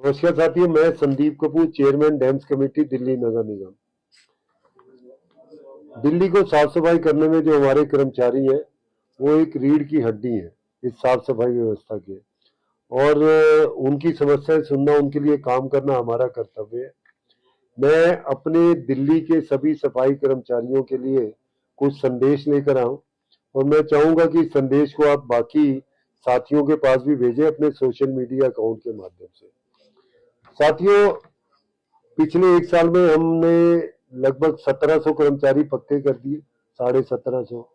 नमस्कार साथियों, मैं Sandeep Kapoor, chairman DEMS committee, Delhi Nagar Nigam. Delhi को साफ सफाई करने में जो हमारे कर्मचारी हैं वो एक रीढ़ की हड्डी है इस साफ सफाई व्यवस्था के, और उनकी समस्याएं सुनना, उनके लिए काम करना हमारा कर्तव्य है। मैं अपने दिल्ली के सभी सफाई कर्मचारियों के लिए कुछ संदेश लेकर आऊं, और मैं चाहूंगा कि इस संदेश को आप बाकी साथियों के पास भी भेजें अपने सोशल मीडिया अकाउंट के माध्यम से। साथियों, पिछले एक साल में हमने लगभग 1700 कर्मचारी पक्के कर दिए, 1750,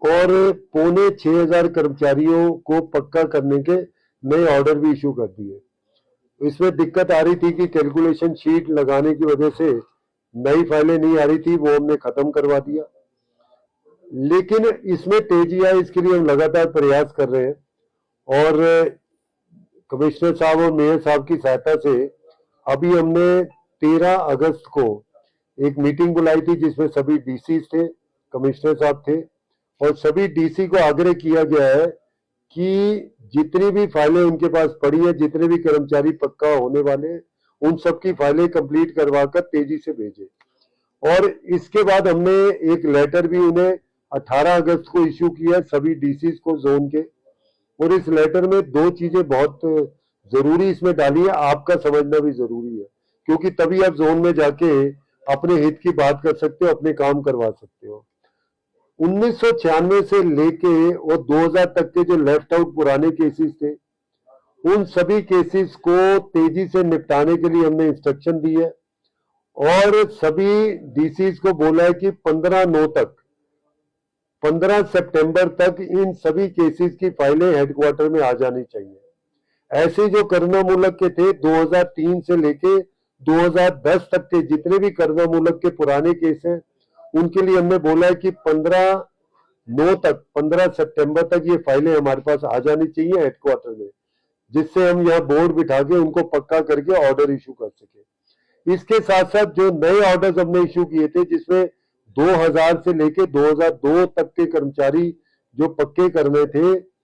और 5,600 कर्मचारियों को पक्का करने के नए ऑर्डर भी इशू कर दिए। इसमें दिक्कत आ रही थी कि कैलकुलेशन शीट लगाने की वजह से नई फाइलें नहीं आ रही थी, वो हमने खत्म करवा दिया। लेकिन इसमें तेजी आए, इसके लिए हम लगातार प्रयास कर रहे हैं, और कमिश्नर साहब और मेयर साहब की सहायता से अभी हमने 13 अगस्त को एक मीटिंग बुलाई थी जिसमें सभी डीसी थे, कमिश्नर साहब थे, और सभी डीसी को आग्रह किया गया है कि जितनी भी फाइलें उनके पास पड़ी है, जितने भी कर्मचारी पक्का होने वाले हैं, उन सबकी फाइलें कंप्लीट करवाकर तेजी से भेजें। और इसके बाद हमने एक लेटर भी उन्हें 18 अगस्त को इश्यू किया सभी डीसी को जोन के, और इस लेटर में 2 चीजें बहुत जरूरी इसमें डाली है, आपका समझना भी जरूरी है, क्योंकि तभी आप जोन में जाके अपने हित की बात कर सकते हो, अपने काम करवा सकते हो। 1996 से लेके और 2000 तक के जो लेफ्ट आउट पुराने केसेस थे, उन सभी केसेस को तेजी से निपटाने के लिए हमने इंस्ट्रक्शन दी है, और सभी डीसीज को बोला है कि 15 सितंबर तक इन सभी केसेस की फाइलें हेडक्वार्टर में आ जानी चाहिए। ऐसे जो करुणा मूलक के थे 2003 से लेके 2010 तक के जितने भी करुणा मूलक के पुराने केस हैं, उनके लिए हमने बोला है कि 15 सितंबर तक ये फाइलें हमारे पास आ जानी चाहिए हेडक्वार्टर में, जिससे हम यहाँ बोर्ड बिठा के उनको पक्का करके ऑर्डर इशू कर सके। इसके साथ साथ जो नए ऑर्डर्स हमने इशू किए थे, जिसमें 2000 से लेके 2002 तक के कर्मचारी जो पक्के करने थे,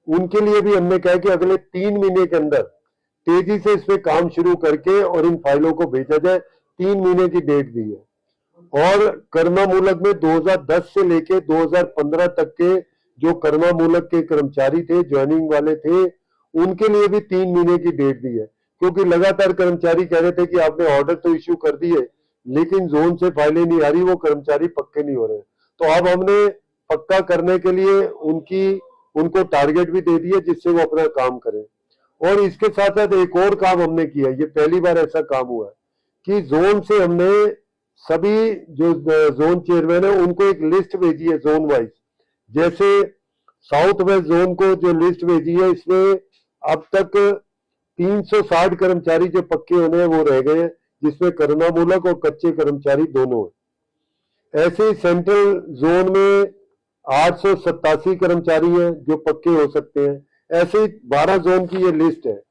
उनके लिए भी हमने कहा कि अगले 3 महीने के अंदर तेजी से इस पे काम शुरू करके और इन फाइलों को भेजा जाए। 3 महीने की डेट दी है। और करुणा मूलक में 2010 से लेके 2015 तक के जो करुणा मूलक के कर्मचारी थे, ज्वाइनिंग वाले थे, उनके लिए भी 3 महीने की डेट दी है, क्योंकि लगातार कर्मचारी कह रहे थे कि आपने ऑर्डर तो इश्यू कर दिए लेकिन जोन से फाइलें नहीं आ रही, वो कर्मचारी पक्के नहीं हो रहे। तो अब हमने पक्का करने के लिए उनको टारगेट भी दे दिए जिससे वो अपना काम करें। और इसके साथ साथ एक और काम हमने किया, ये पहली बार ऐसा काम हुआ है कि जोन से हमने सभी जो जोन चेयरमैन है उनको एक लिस्ट भेजी है जोन वाइज। जैसे साउथ वेस्ट जोन को जो लिस्ट भेजी है, इसमें अब तक 360 कर्मचारी जो पक्के होने हैं वो रह गए हैं, जिसमें करुणा मूलक और कच्चे कर्मचारी दोनों है। ऐसे ही सेंट्रल जोन में 887 कर्मचारी हैं जो पक्के हो सकते हैं। ऐसे ही 12 जोन की ये लिस्ट है,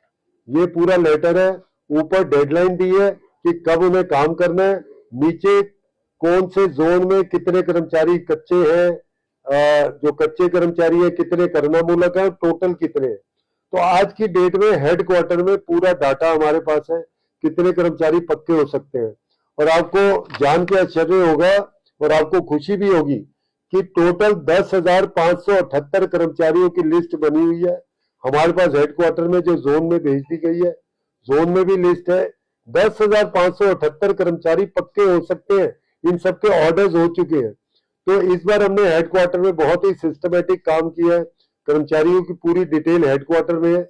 ये पूरा लेटर है, ऊपर डेडलाइन दी है कि कब उन्हें काम करना है, नीचे कौन से जोन में कितने कर्मचारी कच्चे हैं, जो कच्चे कर्मचारी है कितने करुणा मूलक है, टोटल कितने हैं। तो आज की डेट में हेडक्वार्टर में पूरा डाटा हमारे पास है, कितने कर्मचारी पक्के हो सकते हैं। और आपको जान के आश्चर्य होगा और आपको खुशी भी होगी कि टोटल 10,578 कर्मचारियों की लिस्ट बनी हुई है हमारे पास हेडक्वार्टर में, जो जोन में भेज दी गई है। जोन में भी लिस्ट है, 10,578 कर्मचारी पक्के हो सकते हैं, इन सबके ऑर्डर्स हो चुके हैं। तो इस बार हमने हेडक्वार्टर में बहुत ही सिस्टमेटिक काम किया है, कर्मचारियों की पूरी डिटेल हेडक्वार्टर में है।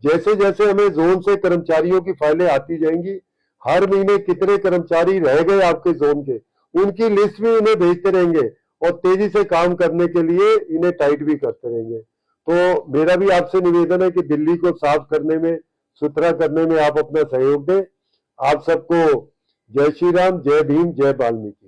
जैसे जैसे हमें जोन से कर्मचारियों की फाइलें आती जाएंगी, हर महीने कितने कर्मचारी रह गए आपके जोन के, उनकी लिस्ट भी उन्हें भेजते रहेंगे, और तेजी से काम करने के लिए इन्हें टाइट भी करते रहेंगे। तो मेरा भी आपसे निवेदन है कि दिल्ली को साफ करने में, सुथरा करने में आप अपना सहयोग दें। आप सबको जय श्री राम, जय भीम, जय वाल्मीकि।